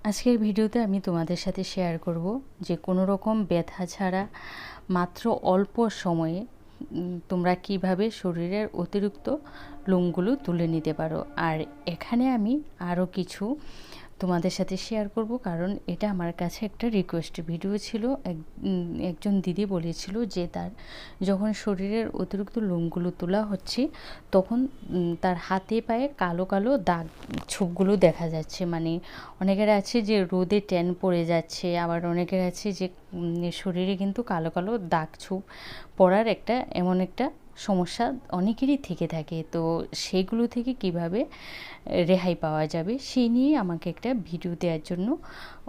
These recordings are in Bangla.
আজকের ভিডিওতে আমি তোমাদের সাথে শেয়ার করব যে কোনো রকম ব্যথা ছাড়া মাত্র অল্প সময়ে তোমরা কিভাবে শরীরের অতিরিক্ত লোমগুলো তুলে নিতে পারো। আর এখানে আমি আরও কিছু তোমাদের সাথে শেয়ার করব, কারণ এটা আমার কাছে একটা রিকোয়েস্ট ভিডিও ছিল। একজন দিদি বলেছিল যে তার যখন শরীরের অতিরিক্ত লোমগুলো তোলা হচ্ছে তখন তার হাতে পায়ে কালো কালো দাগ ছোপগুলো দেখা যাচ্ছে। মানে অনেকের আছে যে রোদে ট্যান পড়ে যাচ্ছে, আবার অনেকের আছে যে শরীরে কিন্তু কালো কালো দাগ ছোপ পড়ার এমন একটা সমস্যা অনেকেরই থেকে থাকে। তো সেগুলো থেকে কিভাবে রেহাই পাওয়া যাবে সেই নিয়ে আমাকে একটা ভিডিও দেওয়ার জন্য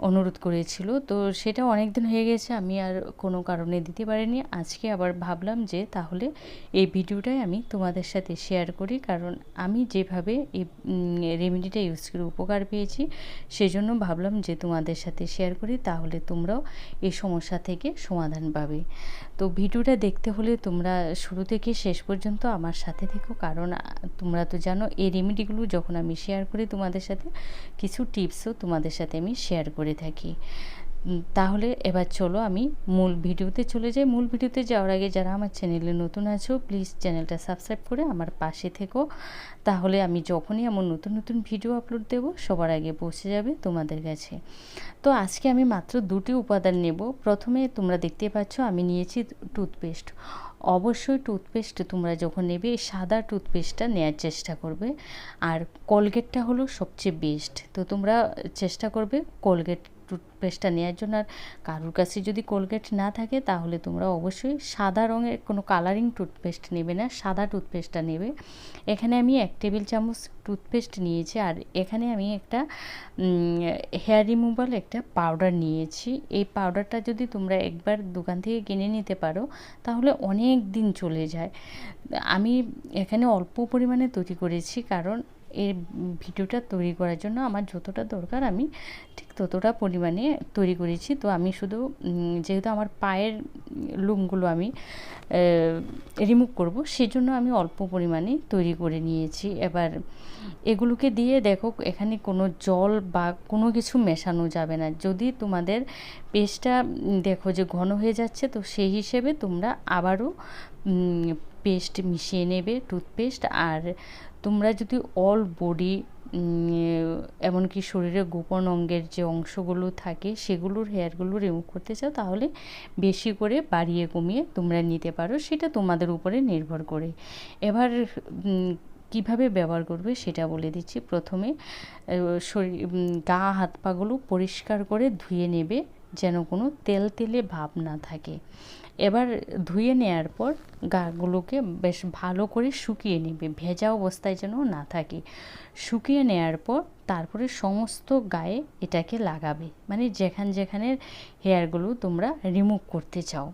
অনুরোধ করেছিল। তো সেটা অনেক দিন হয়ে গেছে, আমি আর কোনো কারণে দিতে পারিনি। আজকে আবার ভাবলাম যে তাহলে এই ভিডিওটাই আমি তোমাদের সাথে শেয়ার করি, কারণ আমি যেভাবে এই রেমেডিটা ইউজ করে উপকার পেয়েছি সেজন্য ভাবলাম যে তোমাদের সাথে শেয়ার করি, তাহলে তোমরাও এই সমস্যা থেকে সমাধান পাবে। তো ভিডিওটা দেখতে হলে তোমরা শুরু থেকে শেষ পর্যন্ত আমার সাথে থেকো, কারণ তোমরা তো জানো এই রেমেডিগুলো যখন আমি শেয়ার করি তোমাদের সাথে কিছু টিপসও তোমাদের সাথে আমি শেয়ার করে থাকি। তাহলে এবার চলো আমি মূল ভিডিওতে চলে যাই। মূল ভিডিওতে যাওয়ার আগে যারা আমার চ্যানেলে নতুন আছো প্লিজ চ্যানেলটা সাবস্ক্রাইব করে আমার পাশে থেকো, তাহলে আমি যখনই আমার নতুন নতুন ভিডিও আপলোড দেবো সবার আগে পৌঁছে যাবে তোমাদের কাছে। তো আজকে আমি মাত্র দুটি উপাদান নেব। প্রথমে তোমরা দেখতে পাচ্ছ আমি নিয়েছি টুথপেস্ট। অবশ্যই টুথপেস্ট তোমরা যখন নেবে সাদা টুথপেস্টটা নেওয়ার চেষ্টা করবে, আর কোলগেটটা হলো সবচেয়ে বেস্ট। তো তোমরা চেষ্টা করবে কোলগেট টুথপেস্টটা নেওয়ার জন্য। আর কারোর কাছে যদি কোলগেট না থাকে তাহলে তোমরা অবশ্যই সাদা রঙের কোনো কালারিং টুথপেস্ট নেবে না, সাদা টুথপেস্টটা নেবে। এখানে আমি 1 টেবিল চামচ টুথপেস্ট নিয়েছি, আর এখানে আমি একটা হেয়ার রিমুভাল একটা পাউডার নিয়েছি। এই পাউডারটা যদি তোমরা একবার দোকান থেকে কিনে নিতে পারো তাহলে অনেক দিন চলে যায়। আমি এখানে অল্প পরিমাণে তৈরি করেছি, কারণ এই ভিডিওটা তৈরি করার জন্য আমার যতটা দরকার আমি ঠিক ততটা পরিমাণে তৈরি করেছি। তো আমি শুধু যেহেতু আমার পায়ের লোমগুলো আমি রিমুভ করব সেজন্য আমি অল্প পরিমাণে তৈরি করে নিয়েছি। এবার এগুলোকে দিয়ে দেখো এখানে কোনো জল বা কোনো কিছু মেশানো যাবে না। যদি তোমাদের পেস্টটা দেখো যে ঘন হয়ে যাচ্ছে তো সেই হিসেবে তোমরা আবারও পেস্ট মিশিয়ে নেবে টুথপেস্ট। আর তোমরা যদি অল বডি এমনকি শরীরের গোপন অঙ্গের যে অংশগুলো থাকে সেগুলোর হেয়ারগুলো রিমুভ করতে চাও তাহলে বেশি করে বাড়িয়ে কমিয়ে তোমরা নিতে পারো, সেটা তোমাদের উপরে নির্ভর করে। এবার কিভাবে ব্যবহার করবে সেটা বলে দিচ্ছি। প্রথমে শরীর গা হাত পাগুলো পরিষ্কার করে ধুয়ে নেবে যেন কোনো তেলে ভাব না থাকে। এবার ধুয়ে নেওয়ার পর গাগুলোকে বেশ ভালো করে শুকিয়ে নেবে, ভেজা অবস্থায় যেন না থাকে। শুকিয়ে নেওয়ার পর তারপরে সমস্ত গায়ে এটাকে লাগাবে, মানে যেখানের হেয়ারগুলো তোমরা রিমুভ করতে চাও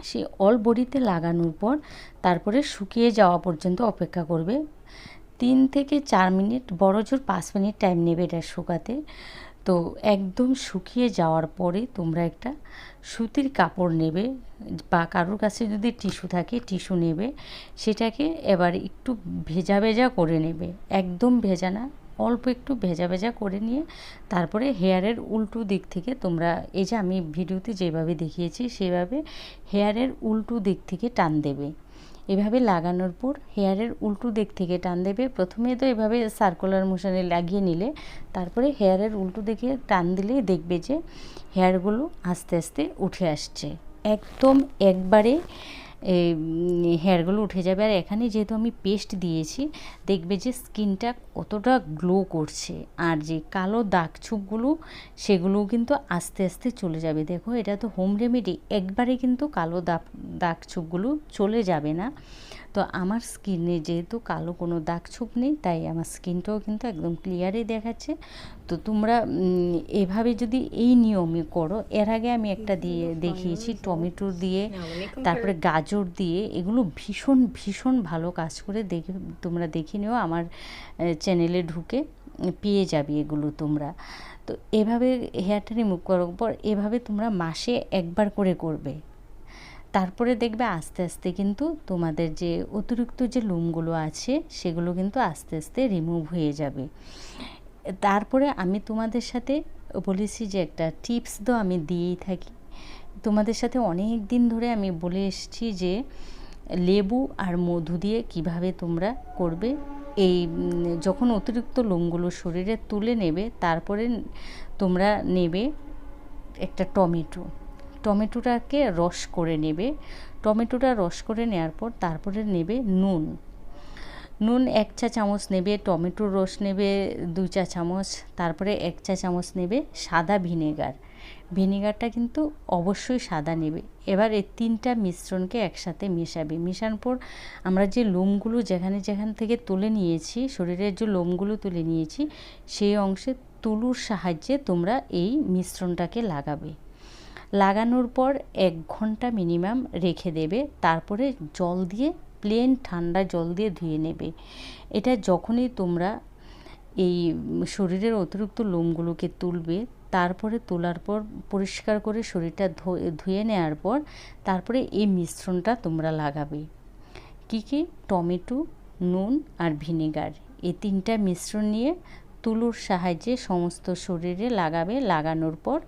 সে অল বডিতে লাগানোর পর তারপরে শুকিয়ে যাওয়া পর্যন্ত অপেক্ষা করবে। 3 থেকে 4 মিনিট, বড় জোর 5 মিনিট টাইম নেবে এটা শুকাতে। তো একদম শুকিয়ে যাওয়ার পরে তোমরা একটা সুতির কাপড় নেবে, বা কারোর কাছে যদি টিস্যু থাকে টিস্যু নেবে। সেটাকে এবার একটু ভেজা ভেজা করে নেবে, একদম ভেজা না, অল্প একটু ভেজা ভেজা করে নিয়ে তারপরে হেয়ারের উল্টো দিক থেকে তোমরা এই যে আমি ভিডিওতে যেভাবে দেখিয়েছি সেভাবে হেয়ারের উল্টো দিক থেকে টান দেবে। এভাবে লাগানোর পর হেয়ারের উল্টো দিক থেকে টান দেবে। প্রথমে তো এভাবে সার্কুলার মোশনে লাগিয়ে নিলে তারপরে হেয়ারের উল্টো দিকে টান দিলেই দেখবে যে হেয়ারগুলো আস্তে আস্তে উঠে আসছে, একদম একবারে হেয়ারগুলো উঠে যাবে। আর এখানে যেহেতু আমি পেস্ট দিয়েছি দেখবে যে স্কিনটা কতটা গ্লো করছে, আর যে কালো দাগ ছোপগুলো সেগুলোও কিন্তু আস্তে আস্তে চলে যাবে। দেখো এটা তো হোম রেমেডি, একবারে কিন্তু কালো দাগ ছোপগুলো চলে যাবে না। তো আমার স্কিনে যেহেতু কালো কোনো দাগ ছোপ নেই তাই আমার স্কিনটাও কিন্তু একদম ক্লিয়ারই দেখাচ্ছে। তো তোমরা এভাবে যদি এই নিয়মে করো, এর আগে আমি একটা দিয়ে দেখিয়েছি টমেটো দিয়ে তারপরে গাজর দিয়ে, এগুলো ভীষণ ভীষণ ভালো কাজ করে। তোমরা দেখে নিও, আমার চ্যানেলে ঢুকে পেয়ে যাবে এগুলো তোমরা। তো এভাবে হেয়ারটা রিমুভ করার পর এভাবে তোমরা মাসে একবার করে করবে, তারপরে দেখবে আস্তে আস্তে কিন্তু তোমাদের যে অতিরিক্ত যে লোমগুলো আছে সেগুলো কিন্তু আস্তে আস্তে রিমুভ হয়ে যাবে। তারপরে আমি তোমাদের সাথে বলেছি যে একটা টিপস তো আমি দিয়েই থাকি তোমাদের সাথে। অনেক দিন ধরে আমি বলে এসেছি যে লেবু আর মধু দিয়ে কিভাবে তোমরা করবে। এই যখন অতিরিক্ত লোমগুলো শরীরে তুলে নেবে, তারপরে তোমরা নেবে একটা টমেটোটাকে রস করে নেবে। টমেটোটা রস করে নেওয়ার পর তারপরে নেবে নুন 1 চা চামচ নেবে, টমেটোর রস নেবে 2 চা চামচ, তারপরে 1 চা চামচ নেবে সাদা ভিনেগারটা কিন্তু অবশ্যই সাদা নেবে। এবার এই 3টা মিশ্রণকে একসাথে মেশাবে। মেশানোর পর আমরা যে লোমগুলো যেখান থেকে তুলে নিয়েছি, শরীরের যে লোমগুলো তুলে নিয়েছি, সেই অংশে তুলুর সাহায্যে তোমরা এই মিশ্রণটাকে লাগানোর পর 1 ঘন্টা মিনিমাম রেখে দেবে। তারপরে জল দিয়ে, প্লেন ঠান্ডা জল দিয়ে ধুয়ে নেবে। এটা যখনই তোমরা এই শরীরের অতিরিক্ত লোমগুলোকে তুলবে, তারপরে তোলার পর পরিষ্কার করে শরীরটা ধুয়ে নেওয়ার পর তারপরে এই মিশ্রণটা তোমরা লাগাবে। কী টমেটো, নুন আর ভিনেগার, এই 3টা মিশ্রণ নিয়ে তুলোর সাহায্যে সমস্ত শরীরে লাগাবে। লাগানোর পর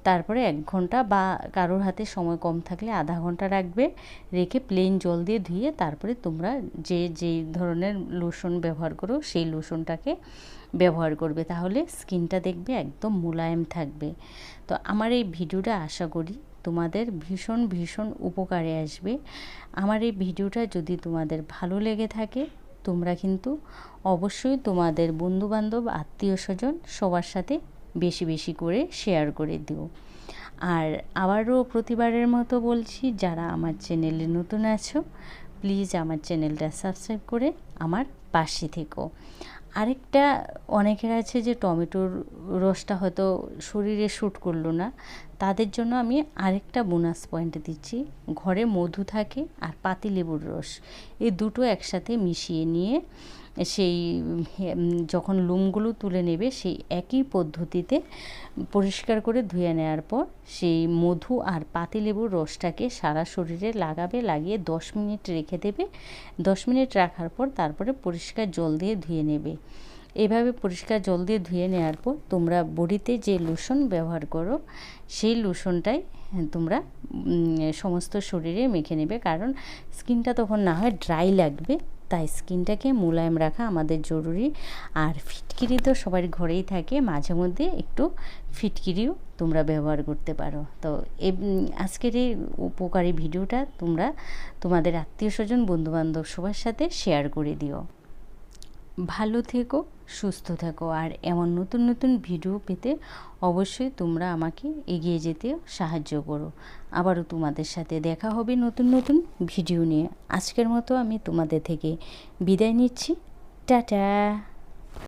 তারপরে 1 ঘন্টা, বা কারোর হাতে সময় কম থাকলে আধা ঘন্টা রাখবে। রেখে প্লেন জল দিয়ে ধুয়ে তারপরে তোমরা যে ধরনের লোশন ব্যবহার করো সেই লোশনটাকে ব্যবহার করবে। তাহলে স্কিনটা দেখবে একদম মোলায়েম থাকবে। তো আমার এই ভিডিওটা আশা করি তোমাদের ভীষণ উপকারে আসবে। আমার এই ভিডিওটা যদি তোমাদের ভালো লেগে থাকে, তোমরা কিন্তু অবশ্যই তোমাদের বন্ধুবান্ধব, আত্মীয়-স্বজন সবার সাথে বেশি করে শেয়ার করে দিও। আর আবারও প্রতিবারের মতো বলছি, যারা আমার চ্যানেলে নতুন আছো, প্লিজ আমার চ্যানেলটা সাবস্ক্রাইব করে আমার পাশে থেকো। আরেকটা, অনেকের আছে যে টমেটোর রসটা হয়তো শরীরে শ্যুট করলো না, তাদের জন্য আমি আরেকটা বোনাস পয়েন্ট দিচ্ছি। ঘরে মধু থাকে আর পাতিলেবুর রস, এই দুটো একসাথে মিশিয়ে নিয়ে সেই যখন লোমগুলো তুলে নেবে, সেই একই পদ্ধতিতে পরিষ্কার করে ধুয়ে নেওয়ার পর সেই মধু আর পাতিলেবুর রসটাকে সারা শরীরে লাগাবে। লাগিয়ে 10 মিনিট রেখে দেবে। 10 মিনিট রাখার পর তারপরে পরিষ্কার জল দিয়ে ধুয়ে নেবে। এভাবে পরিষ্কার জল দিয়ে ধুয়ে নেওয়ার পর তোমরা বডিতে যে লোশন ব্যবহার করো, সেই লোশনটাই তোমরা সমস্ত শরীরে মেখে নেবে। কারণ স্কিনটা তখন না হয় ড্রাই লাগবে, তাই স্কিনটাকে মোলায়েম রাখা আমাদের জরুরি। আর ফিটকিরি তো সবার ঘরেই থাকে, মাঝে মধ্যে একটু ফিটকিরিও তোমরা ব্যবহার করতে পারো। তো আজকের এই উপকারী ভিডিওটা তোমরা তোমাদের আত্মীয়-স্বজন, বন্ধুবান্ধব সবার সাথে শেয়ার করে দিও। ভালো থেকো, সুস্থ থেকো। আর এমন নতুন ভিডিও পেতে অবশ্যই তোমরা আমাকে এগিয়ে যেতে সাহায্য করো। আবারও তোমাদের সাথে দেখা হবে নতুন ভিডিও নিয়ে। আজকের মতো আমি তোমাদের থেকে বিদায় নিচ্ছি। টাটা।